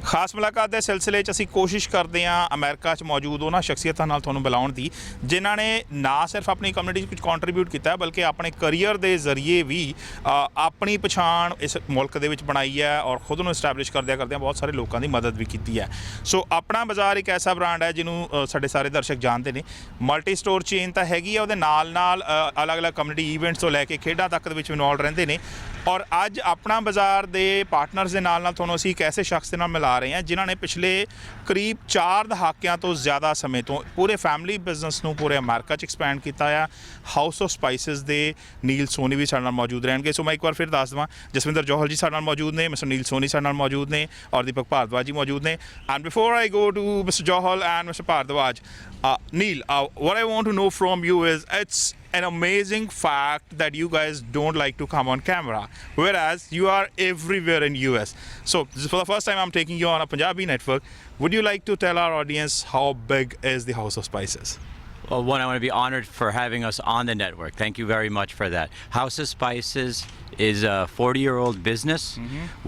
ਖਾਸ ਮੁਲਾਕਾਤ ਦੇ ਸਿਲਸਿਲੇ 'ਚ ਅਸੀਂ ਕੋਸ਼ਿਸ਼ ਕਰਦੇ ਹਾਂ ਅਮਰੀਕਾ 'ਚ ਮੌਜੂਦ ਉਹਨਾਂ ਸ਼ਖਸੀਅਤਾਂ ਨਾਲ ਤੁਹਾਨੂੰ ਬੁਲਾਉਣ ਦੀ ਜਿਨ੍ਹਾਂ ਨੇ ਨਾ ਸਿਰਫ ਆਪਣੀ ਕਮਿਊਨਿਟੀ 'ਚ ਕੁਝ ਕੰਟਰੀਬਿਊਟ ਕੀਤਾ ਬਲਕਿ ਆਪਣੇ ਕਰੀਅਰ ਦੇ ਜ਼ਰੀਏ ਵੀ ਆਪਣੀ ਪਛਾਣ ਇਸ ਮੁਲਕ ਦੇ ਵਿੱਚ ਬਣਾਈ ਹੈ ਔਰ ਖੁਦ ਨੂੰ ਇਸਟੈਬਲਿਸ਼ ਕਰਦਿਆਂ ਬਹੁਤ ਸਾਰੇ ਲੋਕਾਂ ਦੀ ਮਦਦ ਵੀ ਕੀਤੀ ਹੈ। ਸੋ ਆਪਣਾ ਬਾਜ਼ਾਰ ਇੱਕ ਐਸਾ ਬ੍ਰਾਂਡ ਹੈ ਜਿਹਨੂੰ ਸਾਡੇ ਸਾਰੇ ਦਰਸ਼ਕ ਜਾਣਦੇ ਨੇ। ਮਲਟੀ ਸਟੋਰ ਚੇਨ ਤਾਂ ਹੈਗੀ ਆ, ਉਹਦੇ ਨਾਲ ਅਲੱਗ-ਅਲੱਗ ਕਮਿਊਨਿਟੀ ਈਵੈਂਟਸ ਤੋਂ ਲੈ ਕੇ ਖੇਡਾਂ ਤੱਕ ਦੇ ਵਿੱਚ ਇਨਵੋਲਵ ਰਹਿੰਦੇ ਨੇ। ਔਰ ਅੱਜ ਆਪਣਾ ਬਾਜ਼ਾਰ ਦੇ ਪਾਰਟਨਰਸ ਦੇ ਨਾਲ ਤੁਹਾਨੂੰ ਅਸੀਂ ਇੱਕ ਐਸੇ ਸ਼ਖਸ ਦੇ ਨਾਲ ਮਿਲਾ ਰਹੇ ਹਾਂ ਜਿਨ੍ਹਾਂ ਨੇ ਪਿਛਲੇ ਕਰੀਬ 4 ਦਹਾਕਿਆਂ ਤੋਂ ਜ਼ਿਆਦਾ ਸਮੇਂ ਤੋਂ ਪੂਰੇ ਫੈਮਿਲੀ ਬਿਜ਼ਨਸ ਨੂੰ ਪੂਰੇ ਅਮਰੀਕਾ 'ਚ ਐਕਸਪੈਂਡ ਕੀਤਾ ਆ। ਹਾਊਸ ਆਫ ਸਪਾਈਸਿਸ ਦੇ ਨੀਲ ਸੋਨੀ ਵੀ ਸਾਡੇ ਨਾਲ ਮੌਜੂਦ ਰਹਿਣਗੇ। ਸੋ ਮੈਂ ਇੱਕ ਵਾਰ ਫਿਰ ਦੱਸ ਦੇਵਾਂ, ਜਸਵਿੰਦਰ ਜੌਹਲ ਜੀ ਸਾਡੇ ਨਾਲ ਮੌਜੂਦ ਨੇ, ਮਿਸਟਰ ਨੀਲ ਸੋਨੀ ਸਾਡੇ ਨਾਲ ਮੌਜੂਦ ਨੇ ਔਰ ਦੀਪਕ ਭਾਰਦਵਾਜ ਜੀ ਮੌਜੂਦ ਨੇ। And before I go to mister Johal and mister Bhardwaj, Neil, what I want to know from you is it's an amazing fact that you guys don't like to come on camera, whereas you are everywhere in US. So this is for the first time I'm taking you on a Punjabi network. Would you like to tell our audience how big is the House of Spices? Well, one, I want to be honored for having us on the network. Thank you very much for that. House of Spices is a 40-year-old business.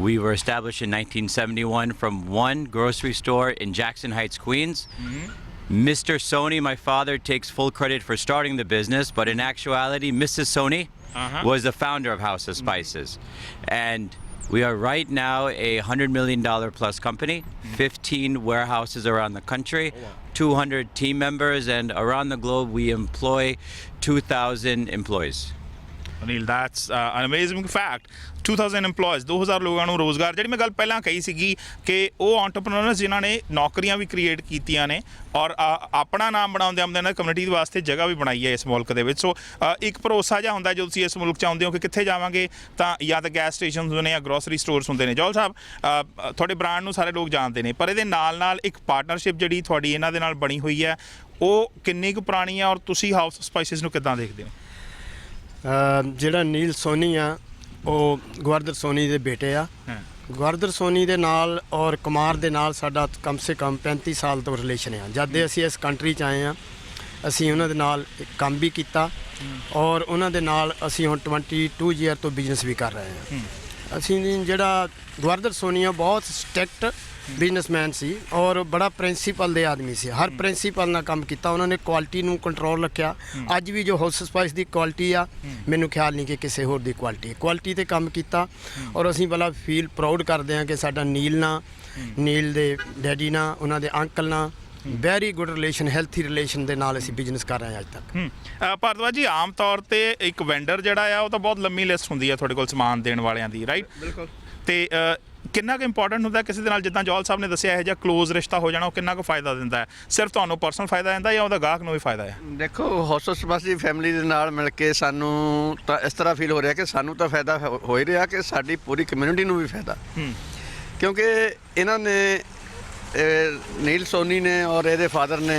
We were established in 1971 from one grocery store in Jackson Heights, Queens. Mr. Sony, my father, takes full credit for starting the business, but in actuality, Mrs. Sony was the founder of House of Spices. And we are right now a $100 million plus company, 15 warehouses around the country, 200 team members, and around the globe we employ 2,000 employees. Anil, that's an amazing fact. 2000 employees, 2000 ਲੋਕਾਂ ਨੂੰ ਰੋਜ਼ਗਾਰ। ਜਿਹੜੀ ਮੈਂ ਗੱਲ ਪਹਿਲਾਂ ਕਹੀ ਸੀਗੀ ਕਿ ਉਹ ਐਂਟਰਪ੍ਰੈਨਰਸ ਜਿਨ੍ਹਾਂ ਨੇ ਨੌਕਰੀਆਂ ਵੀ ਕ੍ਰੀਏਟ ਕੀਤੀਆਂ ਨੇ ਔਰ ਆਪਣਾ ਨਾਮ ਬਣਾਉਂਦੇ ਆਉਂਦੇ ਨੇ, ਕਮਿਊਨਿਟੀ ਵਾਸਤੇ ਜਗ੍ਹਾ ਵੀ ਬਣਾਈ ਹੈ ਇਸ ਮੁਲਕ ਦੇ ਵਿੱਚ। ਸੋ ਇੱਕ ਭਰੋਸਾ ਜਿਹਾ ਹੁੰਦਾ ਜਦੋਂ ਤੁਸੀਂ ਇਸ ਮੁਲਕ 'ਚ ਆਉਂਦੇ ਹੋ ਕਿ ਕਿੱਥੇ ਜਾਵਾਂਗੇ ਤਾਂ ਜਾਂ ਤਾਂ ਗੈਸ ਸਟੇਸ਼ਨ ਹੁੰਦੇ ਨੇ ਜਾਂ ਗਰੋਸਰੀ ਸਟੋਰਸ ਹੁੰਦੇ ਨੇ। ਜੌਹਲ ਸਾਹਿਬ, ਤੁਹਾਡੇ ਬ੍ਰਾਂਡ ਨੂੰ ਸਾਰੇ ਲੋਕ ਜਾਣਦੇ ਨੇ, ਪਰ ਇਹਦੇ ਨਾਲ ਇੱਕ ਪਾਰਟਨਰਸ਼ਿਪ ਜਿਹੜੀ ਤੁਹਾਡੀ ਇਹਨਾਂ ਦੇ ਨਾਲ ਬਣੀ ਹੋਈ ਹੈ ਉਹ ਕਿੰਨੀ ਕੁ ਪੁਰਾਣੀ ਹੈ ਔਰ ਤੁਸੀਂ ਹਾਊਸ ਆਫ ਸਪਾਈਸਿਸ ਨੂੰ ਕਿੱਦਾਂ ਦੇਖਦੇ ਹੋ? ਜਿਹੜਾ ਨੀਲ ਸੋਨੀ ਆ ਉਹ ਗਵਰਦਰ ਸੋਨੀ ਦੇ ਬੇਟੇ ਆ। ਗਵਰਦਰ ਸੋਨੀ ਦੇ ਨਾਲ ਔਰ ਕੁਮਾਰ ਦੇ ਨਾਲ ਸਾਡਾ ਕਮ ਸੇ ਕਮ 35 ਸਾਲ ਤੋਂ ਰਿਲੇਸ਼ਨ ਆ। ਜਦ ਦੇ ਅਸੀਂ ਇਸ ਕੰਟਰੀ 'ਚ ਆਏ ਹਾਂ ਅਸੀਂ ਉਹਨਾਂ ਦੇ ਨਾਲ ਕੰਮ ਵੀ ਕੀਤਾ ਔਰ ਉਹਨਾਂ ਦੇ ਨਾਲ ਅਸੀਂ ਹੁਣ 22 ਈਅਰ ਤੋਂ ਬਿਜ਼ਨਸ ਵੀ ਕਰ ਰਹੇ ਹਾਂ। ਅਸੀਂ ਜਿਹੜਾ ਗਵਰਦਰ ਸੋਨੀ ਆ ਬਹੁਤ ਸਟ੍ਰਿਕਟ ਬਿਜ਼ਨਸਮੈਨ ਸੀ ਔਰ ਬੜਾ ਪ੍ਰਿੰਸੀਪਲ ਦੇ ਆਦਮੀ ਸੀ। ਹਰ ਪ੍ਰਿੰਸੀਪਲ ਨਾਲ ਕੰਮ ਕੀਤਾ ਉਹਨਾਂ ਨੇ, ਕੁਆਲਿਟੀ ਨੂੰ ਕੰਟਰੋਲ ਰੱਖਿਆ। ਅੱਜ ਵੀ ਜੋ ਹਾਊਸ ਸਪਾਈਸ ਦੀ ਕੁਆਲਿਟੀ ਆ ਮੈਨੂੰ ਖਿਆਲ ਨਹੀਂ ਕਿ ਕਿਸੇ ਹੋਰ ਦੀ ਕੁਆਲਿਟੀ ਤੇ ਕੰਮ ਕੀਤਾ ਔਰ ਅਸੀਂ ਬੜਾ ਫੀਲ ਪ੍ਰਾਊਡ ਕਰਦੇ ਹਾਂ ਕਿ ਸਾਡਾ ਨੀਲ ਦੇ ਡੈਡੀ ਨਾਲ, ਉਹਨਾਂ ਦੇ ਅੰਕਲ ਨਾਲ very good relation, healthy relation ਦੇ ਨਾਲ ਅਸੀਂ ਬਿਜ਼ਨਸ ਕਰ ਰਹੇ ਹਾਂ ਅੱਜ ਤੱਕ। ਭਾਰਦਵਾਜ ਜੀ, ਆਮ ਤੌਰ ਤੇ ਇੱਕ ਵੈਂਡਰ ਜਿਹੜਾ ਆ ਉਹ ਤਾਂ ਬਹੁਤ ਲੰਮੀ ਲਿਸਟ ਹੁੰਦੀ ਹੈ ਤੁਹਾਡੇ ਕੋਲ ਸਮਾਨ ਦੇਣ ਵਾਲਿਆਂ ਦੀ, ਰਾਈਟ? ਬਿਲਕੁਲ। ਤੇ ਕਿੰਨਾ ਕੁ ਇੰਪੋਰਟੈਂਟ ਹੁੰਦਾ ਕਿਸੇ ਦੇ ਨਾਲ, ਜਿੱਦਾਂ ਜੌਹਲ ਸਾਹਿਬ ਨੇ ਦੱਸਿਆ ਇਹੋ ਜਿਹਾ ਕਲੋਜ਼ ਰਿਸ਼ਤਾ ਹੋ ਜਾਣਾ, ਉਹ ਕਿੰਨਾ ਕੁ ਫਾਇਦਾ ਦਿੰਦਾ ਹੈ? ਸਿਰਫ ਤੁਹਾਨੂੰ ਪਰਸਨਲ ਫਾਇਦਾ ਦਿੰਦਾ ਜਾਂ ਉਹਦਾ ਗਾਹਕ ਨੂੰ ਵੀ ਫਾਇਦਾ ਹੈ? ਦੇਖੋ, house of spice the family ਦੇ ਨਾਲ ਮਿਲ ਕੇ ਸਾਨੂੰ ਤਾਂ ਇਸ ਤਰ੍ਹਾਂ ਫੀਲ ਹੋ ਰਿਹਾ ਕਿ ਸਾਨੂੰ ਤਾਂ ਫਾਇਦਾ ਹੋ ਹੀ ਰਿਹਾ ਕਿ ਸਾਡੀ ਪੂਰੀ ਕਮਿਊਨਿਟੀ ਨੂੰ ਵੀ ਫਾਇਦਾ, ਕਿਉਂਕਿ ਇਹਨਾਂ ਨੇ ਨੀਲ ਸੋਨੀ ਨੇ ਔਰ ਇਹਦੇ ਫਾਦਰ ਨੇ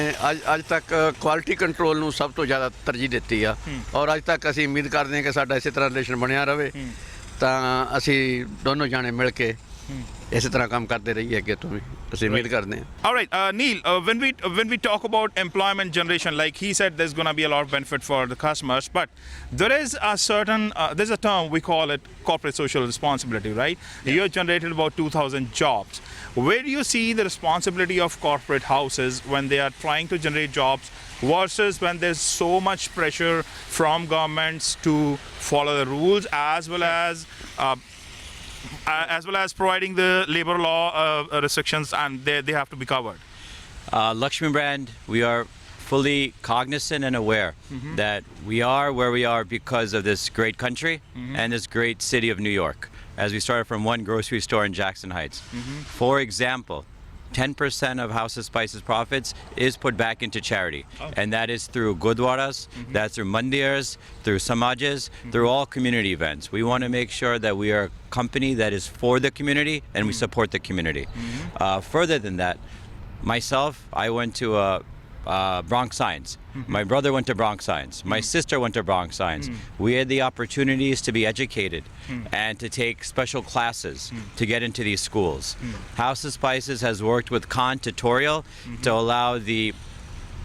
ਅੱਜ ਤੱਕ ਕੁਆਲਿਟੀ ਕੰਟਰੋਲ ਨੂੰ ਸਭ ਤੋਂ ਜ਼ਿਆਦਾ ਤਰਜੀਹ ਦਿੱਤੀ ਆ ਔਰ ਅੱਜ ਤੱਕ ਅਸੀਂ ਉਮੀਦ ਕਰਦੇ ਹਾਂ ਕਿ ਸਾਡਾ ਇਸੇ ਤਰ੍ਹਾਂ ਰਿਲੇਸ਼ਨ ਬਣਿਆ ਰਹੇ ਤਾਂ ਅਸੀਂ ਦੋਨੋਂ ਜਾਣੇ ਮਿਲ ਕੇ ਇਸੇ ਤਰ੍ਹਾਂ ਕੰਮ ਕਰਦੇ ਰਹੀਏ ਅੱਗੇ ਤੋਂ ਵੀ ਅਸੀਂ ਉਮੀਦ ਕਰਦੇ ਹਾਂ। All right, Neil, when we talk about employment generation, like he said, there's going to be a lot of benefit for the customers, but there is a certain there's a term we call it corporate social responsibility, right? Yeah. You have generated about 2,000 jobs. Where do you see the responsibility of corporate houses when they are trying to generate jobs versus when there's so much pressure from governments to follow the rules as well as providing the labor law restrictions, and they have to be covered? Lakshmi Brand, we are fully cognizant and aware that we are where we are because of this great country and this great city of New York, as we started from one grocery store in Jackson Heights. For example, 10% of House of Spices profits is put back into charity, and that is through gurdwaras, that's through mandirs, through samajas, through all community events. We want to make sure that we are a company that is for the community and we support the community. Further than that, myself, I went to Bronx Science. My brother went to Bronx Science. My sister went to Bronx Science. We had the opportunities to be educated and to take special classes to get into these schools. House of Spices has worked with Khan Tutorial to allow the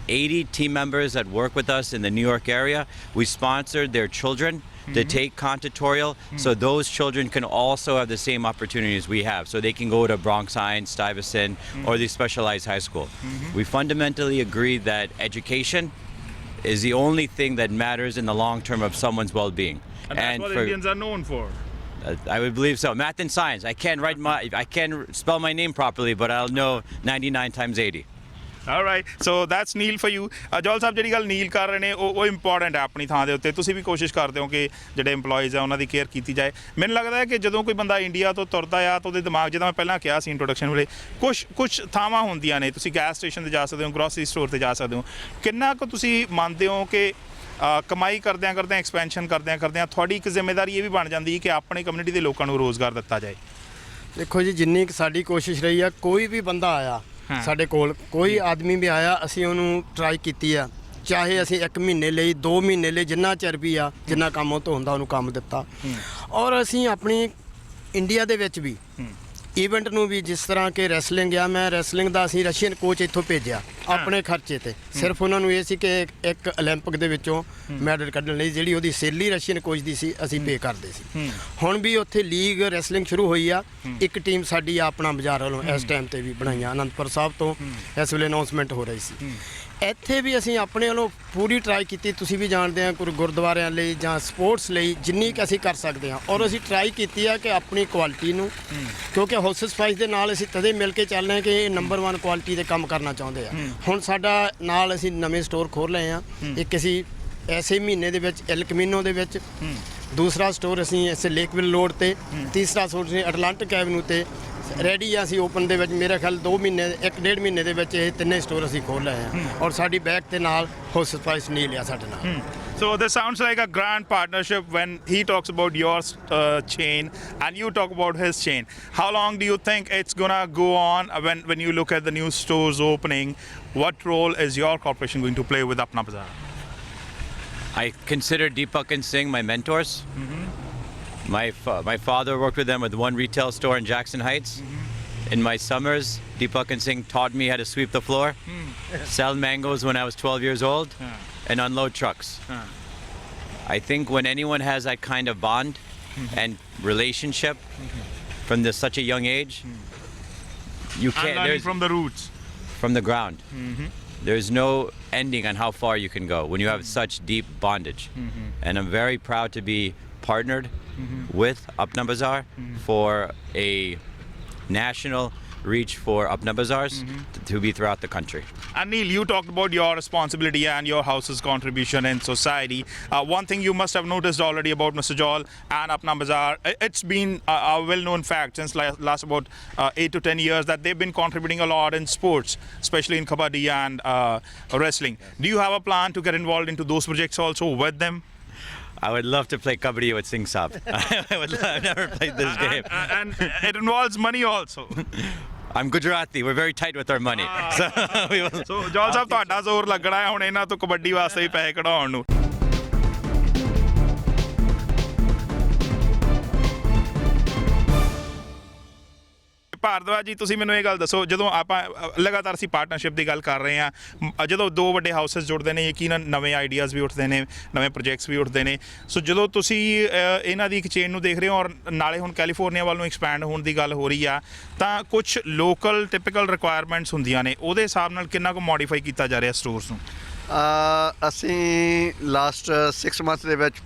80 team members that work with us in the New York area. We sponsored their children to take Contatorial, so those children can also have the same opportunities we have. So they can go to Bronx Hines, Stuyvesant, or the specialized high school. We fundamentally agree that education is the only thing that matters in the long term of someone's well-being. And that's what Indians are known for. I would believe so. Math and science. I can't spell my name properly, but I'll know 99 times 80. Alright, so that's Neil for you. ਜੋਲ ਸਾਹਿਬ ਜਿਹੜੀ ਗੱਲ ਨੀਲ ਕਰ ਰਹੇ ਨੇ ਉਹ important ਹੈ ਆਪਣੀ ਥਾਂ ਦੇ ਉੱਤੇ। ਤੁਸੀਂ ਵੀ ਕੋਸ਼ਿਸ਼ ਕਰਦੇ ਹੋ ਕਿ ਜਿਹੜੇ EMPLOYEES ਆ ਉਹਨਾਂ ਦੀ ਕੇਅਰ ਕੀਤੀ ਜਾਏ। ਮੈਨੂੰ ਲੱਗਦਾ ਹੈ ਕਿ ਜਦੋਂ ਕੋਈ ਬੰਦਾ ਇੰਡੀਆ ਤੋਂ ਤੁਰਦਾ ਆ ਤਾਂ ਉਹਦੇ ਦਿਮਾਗ, ਜਿੱਦਾਂ ਮੈਂ ਪਹਿਲਾਂ ਕਿਹਾ ਸੀ ਇੰਟਰੋਡਕਸ਼ਨ ਵੇਲੇ, ਕੁਝ ਥਾਵਾਂ ਹੁੰਦੀਆਂ ਨੇ। ਤੁਸੀਂ ਗੈਸ ਸਟੇਸ਼ਨ ਤੇ ਜਾ ਸਕਦੇ ਹੋ, ਗਰੋਸਰੀ ਸਟੋਰ ਤੇ ਜਾ ਸਕਦੇ ਹੋ। ਕਿੰਨਾ ਕੁ ਤੁਸੀਂ ਮੰਨਦੇ ਹੋ ਕਿ ਕਮਾਈ ਕਰਦਿਆਂ ਐਕਸਪੈਂਸ਼ਨ ਕਰਦਿਆਂ ਤੁਹਾਡੀ ਇੱਕ ਜ਼ਿੰਮੇਵਾਰੀ ਇਹ ਵੀ ਬਣ ਜਾਂਦੀ ਕਿ ਆਪਣੇ ਕਮਿਊਨਿਟੀ ਦੇ ਲੋਕਾਂ ਨੂੰ ਰੋਜ਼ਗਾਰ ਦਿੱਤਾ ਜਾਏ? ਦੇਖੋ ਜੀ, ਜਿੰਨੀ ਕੁ ਸਾਡੀ ਕੋਸ਼ਿਸ਼ ਰਹੀ ਆ, ਕੋਈ ਵੀ ਬੰਦਾ ਆਇਆ ਸਾਡੇ ਕੋਲ, ਕੋਈ ਆਦਮੀ ਵੀ ਆਇਆ, ਅਸੀਂ ਉਹਨੂੰ ਟਰਾਈ ਕੀਤੀ ਆ। ਚਾਹੇ ਅਸੀਂ 1 ਮਹੀਨੇ ਲਈ, 2 ਮਹੀਨੇ ਲਈ, ਜਿੰਨਾ ਚਿਰ ਵੀ ਆ, ਜਿੰਨਾ ਕੰਮ ਉਹ ਤੋਂ ਹੁੰਦਾ ਉਹਨੂੰ ਕੰਮ ਦਿੱਤਾ। ਔਰ ਅਸੀਂ ਆਪਣੀ ਇੰਡੀਆ ਦੇ ਵਿੱਚ ਵੀ ਇਵੈਂਟ ਨੂੰ ਵੀ, ਜਿਸ ਤਰ੍ਹਾਂ ਕਿ ਰੈਸਲਿੰਗ ਆ, ਮੈਂ ਰੈਸਲਿੰਗ ਦਾ ਅਸੀਂ ਰਸ਼ੀਅਨ ਕੋਚ ਇੱਥੋਂ ਭੇਜਿਆ ਆਪਣੇ ਖਰਚੇ ਤੇ। ਸਿਰਫ ਉਹਨਾਂ ਨੂੰ ਇਹ ਸੀ ਕਿ ਇੱਕ 올림픽 ਦੇ ਵਿੱਚੋਂ ਮੈਡਲ ਕੱਢਣ ਲਈ ਜਿਹੜੀ ਉਹਦੀ ਸੈਲਰੀ ਰਸ਼ੀਅਨ ਕੋਚ ਦੀ ਸੀ, ਅਸੀਂ ਪੇ ਕਰਦੇ ਸੀ। ਹੁਣ ਵੀ ਉੱਥੇ ਲੀਗ ਰੈਸਲਿੰਗ ਸ਼ੁਰੂ ਹੋਈ ਆ। ਇੱਕ ਟੀਮ ਸਾਡੀ ਆ ਆਪਣਾ ਬਾਜ਼ਾਰ ਵੱਲੋਂ ਇਸ ਟਾਈਮ ਤੇ ਵੀ ਬਣਾਈਆਂ, ਅਨੰਦਪੁਰ ਸਾਹਿਬ ਤੋਂ ਇਸ ਵੇਲੇ ਅਨਾਉਂਸਮੈਂਟ ਹੋ ਰਹੀ ਸੀ। ਇੱਥੇ ਵੀ ਅਸੀਂ ਆਪਣੇ ਵੱਲੋਂ ਪੂਰੀ ਟਰਾਈ ਕੀਤੀ। ਤੁਸੀਂ ਵੀ ਜਾਣਦੇ ਆ, ਗੁਰਦੁਆਰਿਆਂ ਲਈ ਜਾਂ ਸਪੋਰਟਸ ਲਈ ਜਿੰਨੀ ਕੁ ਅਸੀਂ ਕਰ ਸਕਦੇ ਹਾਂ। ਔਰ ਅਸੀਂ ਟਰਾਈ ਕੀਤੀ ਆ ਕਿ ਆਪਣੀ ਕੁਆਲਿਟੀ ਨੂੰ, ਕਿਉਂਕਿ ਹਾਊਸ ਸਪਾਈਸ ਦੇ ਨਾਲ ਅਸੀਂ ਤਦੇ ਮਿਲ ਕੇ ਚੱਲ ਰਹੇ ਕਿ ਇਹ ਨੰਬਰ 1 ਕੁਆਲਿਟੀ ਦੇ ਕੰਮ ਕਰਨਾ ਚਾਹੁੰਦੇ ਆ। ਹੁਣ ਸਾਡਾ ਨਾਲ ਅਸੀਂ ਨਵੇਂ ਸਟੋਰ ਖੋਲ੍ਹ ਰਹੇ ਹਾਂ। ਇੱਕ ਅਸੀਂ ਐਸੇ ਮਹੀਨੇ ਦੇ ਵਿੱਚ ਐਲ ਕਮੀਨੋ ਦੇ ਵਿੱਚ, ਦੂਸਰਾ ਸਟੋਰ ਅਸੀਂ ਇਸੇ ਲੇਕਵਿਲ ਰੋਡ ਤੇ, ਤੀਸਰਾ ਸਟੋਰ ਅਸੀਂ ਅਟਲਾਂਟਿਕ ਐਵਨਿਊ ਤੇ ਰੈਡੀ ਆ। ਅਸੀਂ ਓਪਨ ਦੇ ਵਿੱਚ ਮੇਰੇ ਖਿਆਲ 2 ਮਹੀਨੇ, 1.5 ਮਹੀਨੇ ਦੇ ਵਿੱਚ ਇਹ ਤਿੰਨੇ ਸਟੋਰ ਅਸੀਂ ਖੋਲ੍ਹ ਰਹੇ ਹਾਂ। ਔਰ ਸਾਡੀ ਬੈਕ ਤੇ ਨਾਲ ਹਾਊਸ ਸਪਾਈਸ ਨਹੀਂ ਲਿਆ ਸਾਡੇ ਨਾਲ। So this sounds like a grand partnership when he talks about your chain and you talk about his chain. How long do you think it's gonna go on when you look at the new stores opening? What role is your corporation going to play with Apna Bazaar? I consider Deepak and Singh my mentors. My father worked with them with one retail store in Jackson Heights. In my summers, Deepak and Singh taught me how to sweep the floor, sell mangoes when I was 12 years old, and unload trucks. I think when anyone has that kind of bond and relationship from such a young age, you And can't. learning from the roots. From the ground. There's no ending on how far you can go when you have such deep bondage. And I'm very proud to be partnered with Apna Bazaar for a national reach for Apna Bazaars to be throughout the country. And Neil, you talked about your responsibility and your house's contribution in society. One thing you must have noticed already about Mr. Jol and Apna Bazaar, it's been a well-known fact since last about 8 to 10 years that they've been contributing a lot in sports, especially in kabaddi and wrestling. Do you have a plan to get involved into those projects also with them? I would love to play kabaddi with Singh Saab. I've never played this game. And it involves money also. I'm Gujarati. We're very tight with our money. So we will. ਸੋ ਜੋਲ ਸਾਹਿਬ, ਤੁਹਾਡਾ ਜ਼ੋਰ ਲੱਗਣਾ ਹੈ ਹੁਣ ਇਹਨਾਂ ਤੋਂ ਕਬੱਡੀ ਵਾਸਤੇ ਵੀ ਪੈਸੇ ਕਢਾਉਣ ਨੂੰ। ਭਾਰਦਵਾਜ ਜੀ, ਤੁਸੀਂ ਮੈਨੂੰ ਇਹ ਗੱਲ ਦੱਸੋ, ਜਦੋਂ ਆਪਾਂ ਲਗਾਤਾਰ ਅਸੀਂ ਪਾਰਟਨਰਸ਼ਿਪ ਦੀ ਗੱਲ ਕਰ ਰਹੇ ਹਾਂ, ਜਦੋਂ 2 ਵੱਡੇ ਹਾਊਸਸ ਜੁੜਦੇ ਨੇ, ਯਕੀਨਨ ਨਵੇਂ ਆਈਡੀਆਜ਼ ਵੀ ਉੱਠਦੇ ਨੇ, ਨਵੇਂ ਪ੍ਰੋਜੈਕਟਸ ਵੀ ਉੱਠਦੇ ਨੇ। ਸੋ ਜਦੋਂ ਤੁਸੀਂ ਇਹਨਾਂ ਦੀ ਇੱਕ ਚੇਨ ਨੂੰ ਦੇਖ ਰਹੇ ਹੋ ਔਰ ਨਾਲੇ ਹੁਣ ਕੈਲੀਫੋਰਨੀਆ ਵੱਲ ਨੂੰ ਐਕਸਪੈਂਡ ਹੋਣ ਦੀ ਗੱਲ ਹੋ ਰਹੀ ਆ, ਤਾਂ ਕੁਝ ਲੋਕਲ ਟਿਪੀਕਲ ਰਿਕੁਆਇਰਮੈਂਟਸ ਹੁੰਦੀਆਂ ਨੇ, ਉਹਦੇ ਹਿਸਾਬ ਨਾਲ ਕਿੰਨਾ ਕੁ ਮੋਡੀਫਾਈ ਕੀਤਾ ਜਾ ਰਿਹਾ ਸਟੋਰਸ ਨੂੰ? ਅਸੀਂ ਲਾਸਟ 6 ਮੰਥ ਦੇ ਵਿੱਚ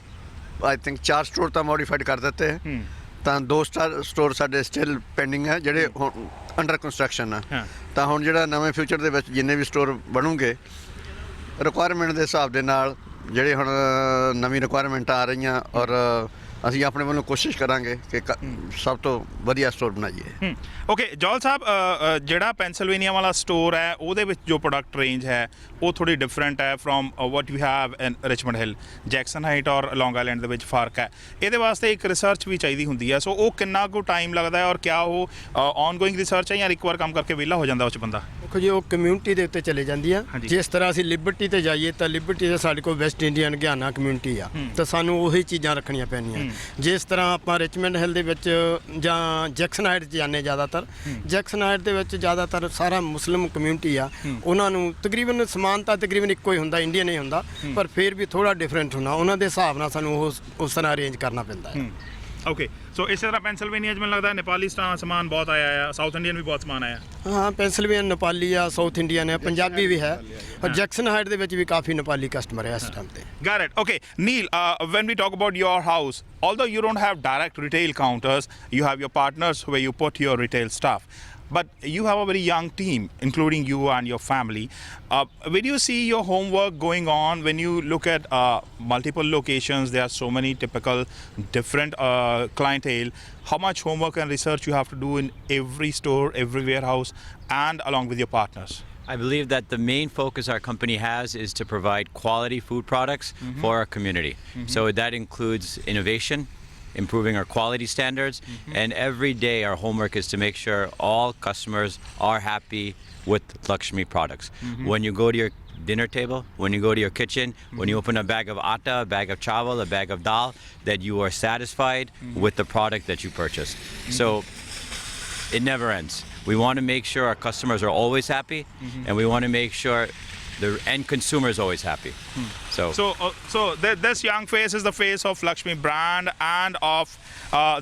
ਆਈ ਥਿੰਕ 4 ਸਟੋਰ ਤਾਂ ਮੋਡੀਫਾਈਡ ਕਰ ਦਿੱਤੇ ਹੈ। ਤਾਂ 2 ਸਟੋਰ ਸਾਡੇ ਸਟਿਲ ਪੈਂਡਿੰਗ ਹੈ, ਜਿਹੜੇ ਹੁਣ ਅੰਡਰ ਕੰਸਟਰਕਸ਼ਨ ਆ। ਤਾਂ ਹੁਣ ਜਿਹੜਾ ਨਵੇਂ ਫਿਊਚਰ ਦੇ ਵਿੱਚ ਜਿੰਨੇ ਵੀ ਸਟੋਰ ਬਣੂਗੇ, ਰਿਕੁਆਇਰਮੈਂਟ ਦੇ ਹਿਸਾਬ ਦੇ ਨਾਲ, ਜਿਹੜੇ ਹੁਣ ਨਵੀਂ ਰਿਕੁਆਇਰਮੈਂਟ ਆ ਰਹੀਆਂ, ਔਰ ਅਸੀਂ ਆਪਣੇ ਵੱਲੋਂ ਕੋਸ਼ਿਸ਼ ਕਰਾਂਗੇ ਕਿ ਸਭ ਤੋਂ ਵਧੀਆ ਸਟੋਰ ਬਣਾਈਏ। ਓਕੇ ਜੋਲ ਸਾਹਿਬ, ਜਿਹੜਾ ਪੈਨਸਿਲਵੇਨੀਆ ਵਾਲਾ ਸਟੋਰ ਹੈ ਉਹਦੇ ਵਿੱਚ ਜੋ ਪ੍ਰੋਡਕਟ ਰੇਂਜ ਹੈ ਉਹ ਥੋੜੀ ਡਿਫਰੈਂਟ ਹੈ from what you have in Richmond hill. Jackson height ਔਰ ਲੌਂਗ ਆਈਲੈਂਡ ਦੇ ਵਿੱਚ ਫਰਕ ਹੈ। ਇਹਦੇ ਵਾਸਤੇ ਇੱਕ ਰਿਸਰਚ ਵੀ ਚਾਹੀਦੀ ਹੁੰਦੀ ਹੈ। ਸੋ ਉਹ ਕਿੰਨਾ ਕੁ ਟਾਈਮ ਲੱਗਦਾ ਹੈ, ਔਰ ਕਿਆ ਉਹ ਆਨਗੋਇੰਗ ਰਿਸਰਚ ਹੈ ਜਾਂ ਇੱਕ ਵਾਰ ਕੰਮ ਕਰਕੇ ਵਿਹਲਾ ਹੋ ਜਾਂਦਾ ਉਸ 'ਚ ਬੰਦਾ? ਦੇਖੋ ਜੀ ਉਹ ਕਮਿਊਨਿਟੀ ਦੇ ਉੱਤੇ ਚਲੇ ਜਾਂਦੀ ਆ ਹਾਂਜੀ। ਜਿਸ ਤਰ੍ਹਾਂ ਅਸੀਂ ਲਿਬਰਟੀ ਤੇ ਜਾਈਏ ਤਾਂ ਲਿਬਰਟੀ ਤੇ ਸਾਡੇ ਕੋਲ ਵੈਸਟ ਇੰਡੀਅਨ ਗਿਆਨਾ ਕਮਿਊਨਿਟੀ ਆ ਤਾਂ ਸਾਨੂੰ ਉਹੀ ਚੀਜ਼ਾਂ ਰੱਖਣੀਆਂ ਪੈਣੀਆਂ ਜਿਸ ਤਰ੍ਹਾਂ ਆਪਾਂ ਰਿਚਮੰਡ ਹਿੱਲ ਦੇ ਵਿੱਚ ਜਾਂ ਜੈਕਸਨ ਹਾਈਟ 'ਚ ਜਾਂਦੇ ਜ਼ਿਆਦਾਤਰ ਜੈਕਸਨ ਹਾਈਟ ਦੇ ਵਿੱਚ ਜ਼ਿਆਦਾਤਰ ਸਾਰਾ ਮੁਸਲਿਮ ਕਮਿਊਨਿਟੀ ਆ ਉਹਨਾਂ ਨੂੰ ਤਕਰੀਬਨ ਸਮਾਨਤਾ ਤਕਰੀਬਨ ਇੱਕੋ ਹੀ ਹੁੰਦਾ ਇੰਡੀਅਨ ਹੀ ਹੁੰਦਾ ਪਰ ਫਿਰ ਵੀ ਥੋੜਾ ਡਿਫਰੈਂਟ ਹੁੰਦਾ ਉਹਨਾਂ ਦੇ ਹਿਸਾਬ ਨਾਲ ਸਾਨੂੰ ਉਸ ਤਰ੍ਹਾਂ ਅਰੇਂਜ ਕਰਨਾ ਪੈਂਦਾ ਹੈ ਓਕੇ ਸੋ ਇਸੇ ਤਰ੍ਹਾਂ ਪੈਂਸਿਲਵੇਨੀਆ 'ਚ ਮੈਨੂੰ ਲੱਗਦਾ ਨੇਪਾਲੀ ਸਮਾਨ ਬਹੁਤ ਆਇਆ ਆ ਸਾਊਥ ਇੰਡੀਅਨ ਵੀ ਬਹੁਤ ਸਮਾਨ ਆਇਆ ਹਾਂ ਪੈਂਸਿਲਵੇਨੀਆ ਨੇਪਾਲੀ ਆ ਸਾਊਥ ਇੰਡੀਅਨ ਹੈ ਪੰਜਾਬੀ ਵੀ ਹੈ ਔਰ ਜੈਕਸਨ ਹਾਈਟ ਦੇ ਵਿੱਚ ਵੀ ਕਾਫੀ ਨੇਪਾਲੀ ਕਸਟਮਰ ਹੈ ਇਸ ਟਾਈਮ ਤੇ Got it. Okay, Neil, when we talk about your house, although you don't have direct retail counters, you have your partners where you put your retail stuff. But you have a very young team, including you and your family. Where do you see your homework going on when you look at multiple locations? There are so many typical different clientele. How much homework and research you have to do in every store, every warehouse, and along with your partners? I believe that the main focus our company has is to provide quality food products for our community. So that includes innovation, improving our quality standards, and every day our homework is to make sure all customers are happy with Lakshmi products. When you go to your dinner table, when you go to your kitchen, when you open a bag of atta, a bag of chawal, a bag of dal, that you are satisfied with the product that you purchased. So it never ends. We want to make sure our customers are always happy, and we want to make sure the end consumer is always happy. So this young face is the face of Lakshmi brand and of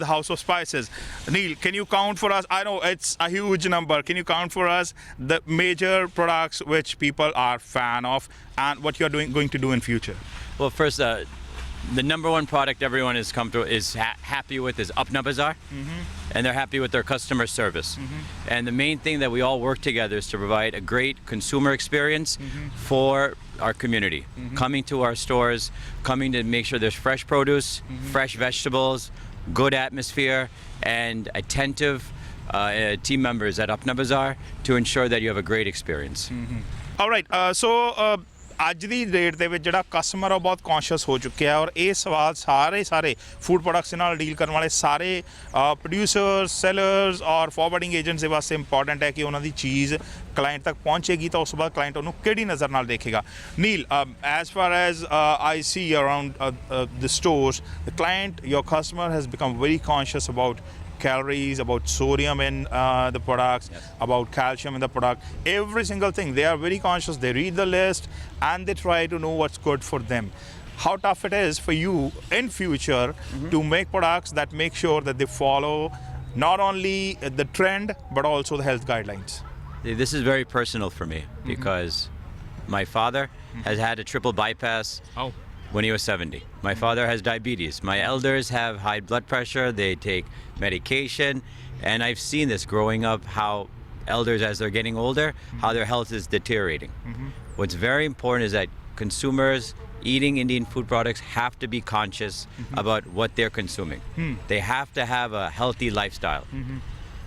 the House of Spices. Neil, can you count for us? I know it's a huge number. Can you count for us the major products which people are fan of and what you're going to do in future? Well, first, the number one product everyone is happy with is Apna Bazaar, and they're happy with their customer service. And the main thing that we all work together is to provide a great consumer experience for our community. Coming to our stores, coming to make sure there's fresh produce, fresh vegetables, good atmosphere, and attentive team members at Apna Bazaar to ensure that you have a great experience. All right. ਅੱਜ ਦੀ date ਦੇ ਵਿੱਚ ਜਿਹੜਾ customer ਆ ਬਹੁਤ conscious ਹੋ ਚੁੱਕਿਆ ਔਰ ਇਹ ਸਵਾਲ ਸਾਰੇ ਫੂਡ ਪ੍ਰੋਡਕਟਸ ਨਾਲ ਡੀਲ ਕਰਨ ਵਾਲੇ ਸਾਰੇ ਪ੍ਰੋਡਿਊਸਰਸ ਸੈਲਰਸ ਔਰ ਫਾਰਵਰਡਿੰਗ ਏਜੰਟਸ ਦੇ ਵਾਸਤੇ ਇੰਪੋਰਟੈਂਟ ਹੈ ਕਿ ਉਹਨਾਂ ਦੀ ਚੀਜ਼ ਕਲਾਇੰਟ ਤੱਕ ਪਹੁੰਚੇਗੀ ਤਾਂ ਉਸ ਤੋਂ ਬਾਅਦ ਕਲਾਇੰਟ ਉਹਨੂੰ ਕਿਹੜੀ ਨਜ਼ਰ ਨਾਲ ਦੇਖੇਗਾ Neel as far as I see around the stores the client your customer has become very conscious about calories, about sodium in the products, about calcium in the product, every single thing. They are very conscious. They read the list and they try to know what's good for them. How tough it is for you in future to make products that make sure that they follow not only the trend but also the health guidelines. This is very personal for me because my father has had a triple bypass when he was 70. My father has diabetes. My elders have high blood pressure. They take medication. And I've seen this growing up, how elders, as they're getting older, how their health is deteriorating. What's very important is that consumers eating Indian food products have to be conscious about what they're consuming. They have to have a healthy lifestyle.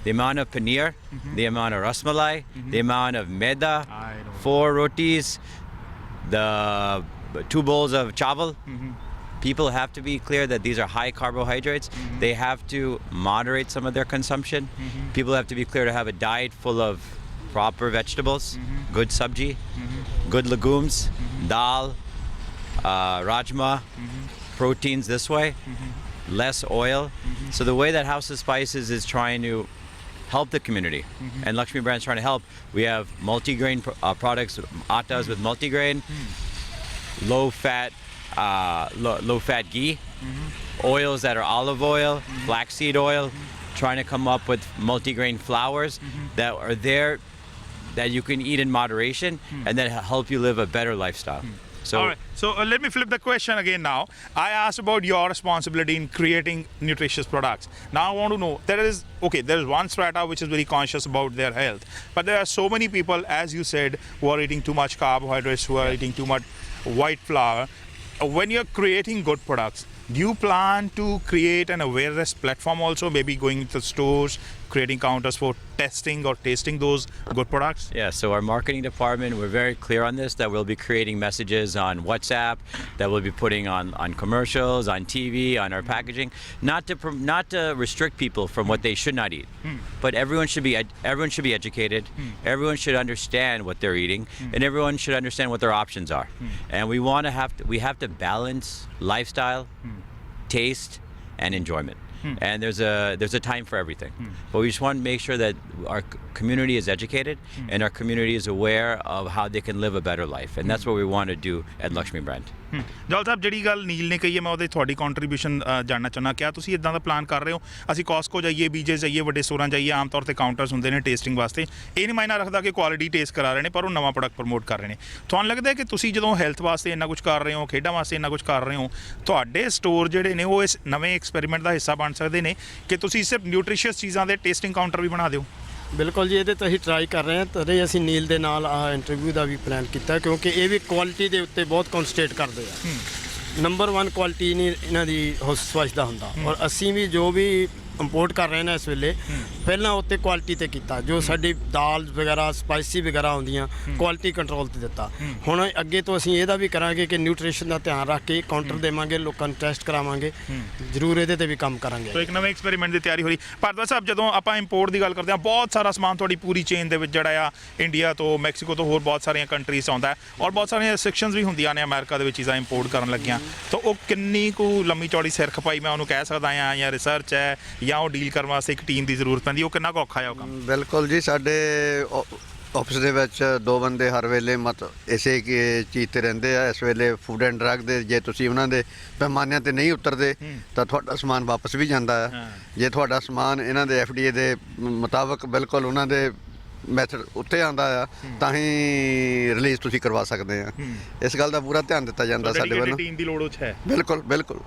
The amount of paneer, the amount of rasmalai, the amount of maida, 4 rotis, the 2 bowls of chawal. People have to be clear that these are high carbohydrates. They have to moderate some of their consumption. People have to be clear to have a diet full of proper vegetables, good sabji, good legumes, dal, rajma, proteins this way, less oil. So the way that House of Spices is trying to help the community, and Lakshmi Brand is trying to help, we have multigrain products, attas with multigrain, low fat ghee, oils that are olive oil, flaxseed oil, trying to come up with multigrain flours that are there that you can eat in moderation and that help you live a better lifestyle. All right. So let me flip the question again now. I asked about your responsibility in creating nutritious products. Now I want to know, there is one strata which is very conscious about their health. But there are so many people, as you said, who are eating too much carbohydrates, who are eating too much white flour. When you're creating good products, Do you plan to create an awareness platform also, maybe going to stores, creating counters for testing or tasting those good products? Yeah, so our marketing department, we're very clear on this, that we'll be creating messages on WhatsApp, that we'll be putting on commercials, on TV, on our packaging, not to restrict people from what they should not eat, but everyone should be educated, everyone should understand what they're eating, and everyone should understand what their options are. And we have to balance lifestyle, taste, and enjoyment. And there's a time for everything, but we just want to make sure that our community is educated and our community is aware of how they can live a better life, and that's what we want to do at Lakshmi Brand. ਜੋਲ ਸਾਹਿਬ, ਜਿਹੜੀ ਗੱਲ ਨੀਲ ਨੇ ਕਹੀ ਹੈ ਮੈਂ ਉਹਦੇ ਤੁਹਾਡੀ contribution ਜਾਣਨਾ ਚਾਹੁੰਦਾ। ਕਿਆ ਤੁਸੀਂ ਇਦਾਂ ਦਾ ਪਲਾਨ ਕਰ ਰਹੇ ਹੋ ਅਸੀਂ ਕਾਸਕੋ ਜਾਈਏ, ਬੀਜੇ ਜਾਈਏ, ਵੱਡੇ ਸਟੋਰਾਂ ਜਾਈਏ, ਆਮ ਤੌਰ ਤੇ ਕਾਊਂਟਰਸ ਹੁੰਦੇ ਨੇ ਟੇਸਟਿੰਗ ਵਾਸਤੇ, ਇਹ ਨਹੀਂ ਮਾਇਨਾ ਰੱਖਦਾ ਕਿ ਕੁਆਲਿਟੀ ਟੇਸਟ ਕਰਾ ਰਹੇ ਨੇ ਪਰ ਉਹ ਨਵਾਂ ਪ੍ਰੋਡਕਟ ਪ੍ਰਮੋਟ ਕਰ ਰਹੇ ਨੇ। ਤੁਹਾਨੂੰ ਲੱਗਦਾ ਹੈ ਕਿ ਤੁਸੀਂ ਜਦੋਂ ਹੈਲਥ ਵਾਸਤੇ ਇੰਨਾ ਕੁਝ ਕਰ ਰਹੇ ਹੋ, ਖੇਡਾਂ ਵਾਸਤੇ ਇੰਨਾ ਕੁਝ ਕਰ ਰਹੇ ਹੋ, ਤੁਹਾਡੇ ਸਟੋਰ ਜਿਹੜੇ ਨੇ ਉਹ ਇਸ ਨਵੇਂ ਐਕਸਪੈਰੀਮੈਂਟ ਦਾ ਹਿੱਸਾ ਬਣ ਸਕਦੇ ਨੇ ਕਿ ਤੁਸੀਂ ਸਿਰਫ ਨਿਊਟ੍ਰੀਸ਼ੀਅਸ ਚੀਜ਼ਾਂ ਦੇ ਟੇਸਟਿੰਗ ਕਾਊਂਟਰ ਵੀ ਬਣਾ ਦਿਓ? ਬਿਲਕੁਲ ਜੀ, ਇਹਦੇ ਤਾਂ ਅਸੀਂ ਟਰਾਈ ਕਰ ਰਹੇ ਹਾਂ। ਤਦੇ ਅਸੀਂ ਨੀਲ ਦੇ ਨਾਲ ਇੰਟਰਵਿਊ ਦਾ ਵੀ ਪਲਾਨ ਕੀਤਾ, ਕਿਉਂਕਿ ਇਹ ਵੀ ਕੁਆਲਿਟੀ ਦੇ ਉੱਤੇ ਬਹੁਤ ਕਨਸੈਂਟਰੇਟ ਕਰਦੇ ਆ। ਨੰਬਰ 1 ਕੁਆਲਿਟੀ ਨਹੀਂ ਇਹਨਾਂ ਦੀ ਹਾਊਸ ਦਾ ਹੁੰਦਾ, ਔਰ ਅਸੀਂ ਵੀ ਜੋ ਵੀ ਇੰਪੋਰਟ ਕਰ ਰਹੇ ਨੇ ਇਸ ਵੇਲੇ ਪਹਿਲਾਂ ਉੱਤੇ ਕੁਆਲਿਟੀ ਤੇ ਕੀਤਾ, ਜੋ ਸਾਡੀ ਦਾਲ ਵਗੈਰਾ ਸਪਾਈਸੀ ਵਗੈਰਾ ਹੁੰਦੀਆਂ ਕੁਆਲਿਟੀ ਕੰਟਰੋਲ ਤੇ ਦਿੱਤਾ। ਹੁਣ ਅੱਗੇ ਤੋਂ ਅਸੀਂ ਇਹਦਾ ਵੀ ਕਰਾਂਗੇ ਕਿ ਨਿਊਟ੍ਰੀਸ਼ਨ ਦਾ ਧਿਆਨ ਰੱਖ ਕੇ ਕਾਊਂਟਰ ਦੇਵਾਂਗੇ, ਲੋਕਾਂ ਨੂੰ ਟੈਸਟ ਕਰਾਵਾਂਗੇ, ਜ਼ਰੂਰ ਇਹਦੇ ਤੇ ਵੀ ਕੰਮ ਕਰਾਂਗੇ। ਸੋ ਇੱਕ ਨਵੇਂ ਐਕਸਪੈਰੀਮੈਂਟ ਦੀ ਤਿਆਰੀ ਹੋ ਰਹੀ। ਭਾਰਦਵਾਜ ਸਾਹਿਬ, ਜਦੋਂ ਆਪਾਂ ਇੰਪੋਰਟ ਦੀ ਗੱਲ ਕਰਦੇ ਹਾਂ, ਬਹੁਤ ਸਾਰਾ ਸਮਾਨ ਤੁਹਾਡੀ ਪੂਰੀ ਚੇਨ ਦੇ ਵਿੱਚ ਜਿਹੜਾ ਆ ਇੰਡੀਆ ਤੋਂ, ਮੈਕਸੀਕੋ ਤੋਂ, ਹੋਰ ਬਹੁਤ ਸਾਰੀਆਂ ਕੰਟਰੀਜ਼ ਆਉਂਦਾ ਔਰ ਬਹੁਤ ਸਾਰੀਆਂ ਰੈਸਟ੍ਰਿਕਸ਼ਨਸ ਵੀ ਹੁੰਦੀਆਂ ਨੇ ਅਮਰੀਕਾ ਦੇ ਵਿੱਚ ਚੀਜ਼ਾਂ ਇੰਪੋਰਟ ਕਰਨ ਲੱਗੀਆਂ, ਤਾਂ ਉਹ ਕਿੰਨੀ ਕੁ ਲੰਮੀ ਚੌੜੀ ਸਿਰ ਖਪਾਈ ਮੈਂ ਉਹਨੂੰ ਕਹਿ ਸਕਦਾ ਹਾਂ, ਜਾਂ ਰਿਸਰਚ ਹੈ, ਜਾਂ ਉਹ ਡੀਲ ਕਰਨ ਵਾਸਤੇ ਇੱਕ ਟੀਮ ਦੀ ਜ਼ਰੂਰਤ ਪੈਂਦੀ, ਉਹ ਕਿੰਨਾ ਕੁ ਔਖਾ ਹੈ ਉਹ ਕੰਮ? ਬਿਲਕੁਲ ਜੀ, ਸਾਡੇ ਆਫਿਸ ਦੇ ਵਿੱਚ 2 ਬੰਦੇ ਹਰ ਵੇਲੇ ਇਸੇ ਚੀਜ਼ ਤੇ ਰਹਿੰਦੇ ਆ। ਇਸ ਵੇਲੇ ਫੂਡ ਐਂਡ ਡਰੱਗ ਦੇ ਜੇ ਤੁਸੀਂ ਉਹਨਾਂ ਦੇ ਪੈਮਾਨਿਆਂ ਤੇ ਨਹੀਂ ਉਤਰਦੇ ਤਾਂ ਤੁਹਾਡਾ ਸਮਾਨ ਵਾਪਸ ਵੀ ਜਾਂਦਾ ਹੈ। ਜੇ ਤੁਹਾਡਾ ਸਮਾਨ ਇਹਨਾਂ ਦੇ FDA ਦੇ ਮੁਤਾਬਕ ਬਿਲਕੁਲ ਉਹਨਾਂ ਦੇ ਮੈਥਡ ਉੱਤੇ ਆਉਂਦਾ ਆ ਤਾਂ ਹੀ ਰਿਲੀਜ਼ ਤੁਸੀਂ ਕਰਵਾ ਸਕਦੇ ਆ। ਇਸ ਗੱਲ ਦਾ ਪੂਰਾ ਧਿਆਨ ਦਿੱਤਾ ਜਾਂਦਾ ਸਾਡੇ ਵੱਲੋਂ। ਟੀਮ ਦੀ ਲੋੜ ਹੈ। ਬਿਲਕੁਲ ਬਿਲਕੁਲ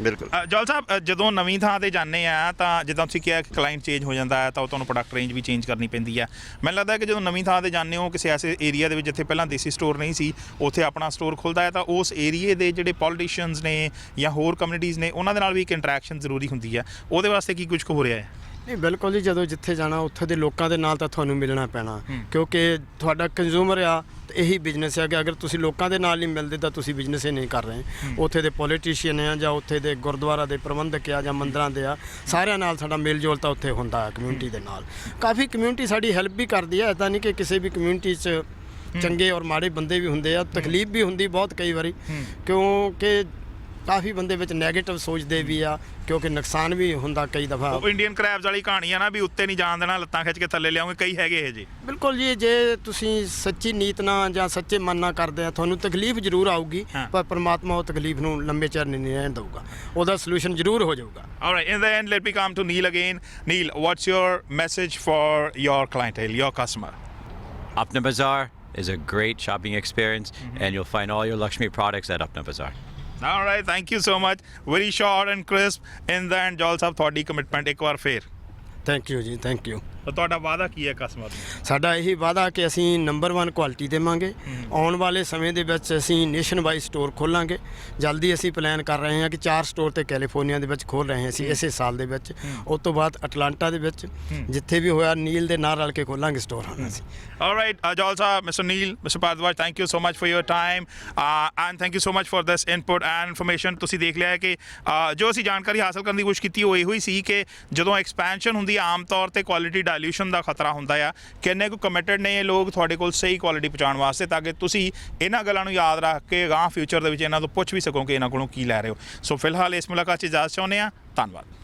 ਬਿਲਕੁਲ। ਜੋਲ ਸਾਹਿਬ, ਜਦੋਂ ਨਵੀਂ ਥਾਂ ਤੇ ਜਾਂਦੇ ਆ ਤਾਂ ਜਿੱਦਾਂ ਤੁਸੀਂ ਕਿਹਾ ਕਿ ਕਲਾਇੰਟ ਚੇਂਜ ਹੋ ਜਾਂਦਾ ਹੈ ਤਾਂ ਉਹ ਤੁਹਾਨੂੰ ਪ੍ਰੋਡਕਟ ਰੇਂਜ ਵੀ ਚੇਂਜ ਕਰਨੀ ਪੈਂਦੀ ਹੈ। ਮੈਨੂੰ ਲੱਗਦਾ ਕਿ ਜਦੋਂ ਨਵੀਂ ਥਾਂ ਤੇ ਜਾਂਦੇ ਹੋ ਕਿਸੇ ਐਸੇ ਏਰੀਆ ਦੇ ਵਿੱਚ ਜਿੱਥੇ ਪਹਿਲਾਂ ਦੇਸੀ ਸਟੋਰ ਨਹੀਂ ਸੀ, ਉੱਥੇ ਆਪਣਾ ਸਟੋਰ ਖੁੱਲ੍ਹਦਾ ਹੈ ਤਾਂ ਉਸ ਏਰੀਏ ਦੇ ਜਿਹੜੇ ਪੋਲੀਟੀਸ਼ੀਅਨਸ ਨੇ ਜਾਂ ਹੋਰ ਕਮਿਊਨਿਟੀਜ਼ ਨੇ ਉਹਨਾਂ ਦੇ ਨਾਲ ਵੀ ਇੱਕ ਇੰਟਰੈਕਸ਼ਨ ਜ਼ਰੂਰੀ ਹੁੰਦੀ ਹੈ। ਉਹਦੇ ਵਾਸਤੇ ਕੀ ਕੁਝ ਹੋ ਰਿਹਾ ਹੈ? ਨਹੀਂ, ਬਿਲਕੁਲ ਜੀ, ਜਦੋਂ ਜਿੱਥੇ ਜਾਣਾ ਉੱਥੇ ਦੇ ਲੋਕਾਂ ਦੇ ਨਾਲ ਤਾਂ ਤੁਹਾਨੂੰ ਮਿਲਣਾ ਪੈਣਾ, ਕਿਉਂਕਿ ਤੁਹਾਡਾ ਕੰਜ਼ਿਊਮਰ ਆ ਤੇ ਇਹੀ ਬਿਜ਼ਨਸ ਹੈ ਕਿ ਅਗਰ ਤੁਸੀਂ ਲੋਕਾਂ ਦੇ ਨਾਲ ਨਹੀਂ ਮਿਲਦੇ ਤਾਂ ਤੁਸੀਂ ਬਿਜ਼ਨਸ ਹੀ ਨਹੀਂ ਕਰ ਰਹੇ। ਉੱਥੇ ਦੇ ਪੋਲੀਟੀਸ਼ੀਅਨ ਆ ਜਾਂ ਉੱਥੇ ਦੇ ਗੁਰਦੁਆਰਾ ਦੇ ਪ੍ਰਬੰਧਕ ਆ ਜਾਂ ਮੰਦਰਾਂ ਦੇ ਆ, ਸਾਰਿਆਂ ਨਾਲ ਸਾਡਾ ਮੇਲ ਜੋਲ ਤਾਂ ਉੱਥੇ ਹੁੰਦਾ ਹੈ ਕਮਿਊਨਿਟੀ ਦੇ ਨਾਲ। ਕਾਫੀ ਕਮਿਊਨਿਟੀ ਸਾਡੀ ਹੈਲਪ ਵੀ ਕਰਦੀ ਹੈ, ਇੱਦਾਂ ਨਹੀਂ ਕਿ ਕਿਸੇ ਵੀ ਕਮਿਊਨਿਟੀ 'ਚ ਚੰਗੇ ਔਰ ਮਾੜੇ ਬੰਦੇ ਵੀ ਹੁੰਦੇ ਆ, ਤਕਲੀਫ ਵੀ ਹੁੰਦੀ ਬਹੁਤ ਕਈ ਵਾਰੀ, ਕਿਉਂਕਿ ਕਾਫੀ ਬੰਦੇ ਵਿੱਚ ਨੈਗੇਟਿਵ ਸੋਚਦੇ ਵੀ ਆ, ਕਿਉਂਕਿ ਨੁਕਸਾਨ ਵੀ ਹੁੰਦਾ ਕਈ ਦਫਾ। ਉਹ ਇੰਡੀਅਨ ਕ੍ਰੈਬਸ ਵਾਲੀ ਕਹਾਣੀ ਆ ਨਾ ਵੀ ਉੱਤੇ ਨਹੀਂ ਜਾਣ ਦੇਣਾ, ਲੱਤਾਂ ਖਿੱਚ ਕੇ ਥੱਲੇ ਲਿਆਉਂਗੇ, ਕਈ ਹੈਗੇ ਇਹ ਜੀ। ਬਿਲਕੁਲ ਜੀ, ਜੇ ਤੁਸੀਂ ਸੱਚੀ ਨੀਤ ਨਾਲ ਜਾਂ ਸੱਚੇ ਮਨ ਨਾਲ ਕਰਦੇ ਆ ਤੁਹਾਨੂੰ ਤਕਲੀਫ ਜ਼ਰੂਰ ਆਊਗੀ, ਪਰ ਪਰਮਾਤਮਾ ਉਹ ਤਕਲੀਫ ਨੂੰ ਲੰਬੇ ਚਿਰ ਨਹੀਂ ਰਹਿਣ ਦਊਗਾ, ਉਹਦਾ ਸੋਲੂਸ਼ਨ ਜ਼ਰੂਰ ਹੋ ਜਾਊਗਾ। Alright, in the end, let me come to Neil again. Neil, what's your message for your clientele, your customer? Apna Bazaar is a great shopping experience, and you'll find all your Lakshmi products at Apna Bazaar. All right, thank you so much. Very short and crisp. In the end, Jol Sahab, ਤੁਹਾਡੀ commitment ਇੱਕ ਵਾਰ ਫੇਰ। Thank you ਜੀ, thank you. ਤਾਂ ਤੁਹਾਡਾ ਵਾਅਦਾ ਕੀ ਹੈ customer ਨੂੰ? ਸਾਡਾ ਇਹੀ ਵਾਅਦਾ ਕਿ ਅਸੀਂ ਨੰਬਰ 1 ਕੁਆਲਿਟੀ ਦੇਵਾਂਗੇ। ਆਉਣ ਵਾਲੇ ਸਮੇਂ ਦੇ ਵਿੱਚ ਅਸੀਂ ਨੇਸ਼ਨ ਵਾਈਡ ਸਟੋਰ ਖੋਲਾਂਗੇ। ਜਲਦੀ ਅਸੀਂ ਪਲਾਨ ਕਰ ਰਹੇ ਹਾਂ ਕਿ 4 ਸਟੋਰ ਤੇ ਕੈਲੀਫੋਰਨੀਆ ਦੇ ਵਿੱਚ ਖੋਲ ਰਹੇ ਹਾਂ ਅਸੀਂ ਇਸੇ ਸਾਲ ਦੇ ਵਿੱਚ। ਉਸ ਤੋਂ ਬਾਅਦ ਅਟਲਾਂਟਾ ਦੇ ਵਿੱਚ, ਜਿੱਥੇ ਵੀ ਹੋਇਆ ਨੀਲ ਦੇ ਨਾਲ ਰਲ ਕੇ ਖੋਲਾਂਗੇ ਸਟੋਰ ਹੁਣ ਅਸੀਂ। All right, Jol Sahab, Mr. Neil, Mr. Bhardwaj, thank you so much for your time and thank you so much for this input and information. ਤੁਸੀਂ ਦੇਖ ਲਿਆ ਹੈ ਕਿ ਜੋ ਅਸੀਂ ਜਾਣਕਾਰੀ ਹਾਸਲ ਕਰਨ ਦੀ ਕੋਸ਼ਿਸ਼ ਕੀਤੀ ਉਹ ਇਹੋ ਹੀ ਸੀ ਕਿ ਜਦੋਂ ਐਕਸਪੈਂਸ਼ਨ ਹੁੰਦੀ ਹੈ ਆਮ ਤੌਰ ਤੇ ਕੁਆਲਿਟੀ ਡਾਇਲੂਸ਼ਨ ਦਾ ਖਤਰਾ ਹੁੰਦਾ ਆ। ਕਿੰਨੇ ਕੁ ਕਮਿਟਡ ਨੇ ਇਹ ਲੋਕ ਤੁਹਾਡੇ ਕੋਲ ਸਹੀ ਕੁਆਲਿਟੀ ਪਹੁੰਚਾਉਣ ਵਾਸਤੇ, ਤਾਂ ਕਿ ਤੁਸੀਂ ਇਹਨਾਂ ਗੱਲਾਂ ਨੂੰ ਯਾਦ ਰੱਖ ਕੇ ਅਗਾਂਹ ਫਿਊਚਰ ਦੇ ਵਿੱਚ ਇਹਨਾਂ ਤੋਂ ਪੁੱਛ ਵੀ ਸਕੋ ਕਿ ਇਹਨਾਂ ਕੋਲੋਂ ਕੀ ਲੈ ਰਹੇ ਹੋ। ਸੋ ਫਿਲਹਾਲ ਇਸ ਮੁਲਾਕਾਤ 'ਚ ਇਜਾਜ਼ਤ ਚਾਹੁੰਦੇ ਹਾਂ। ਧੰਨਵਾਦ।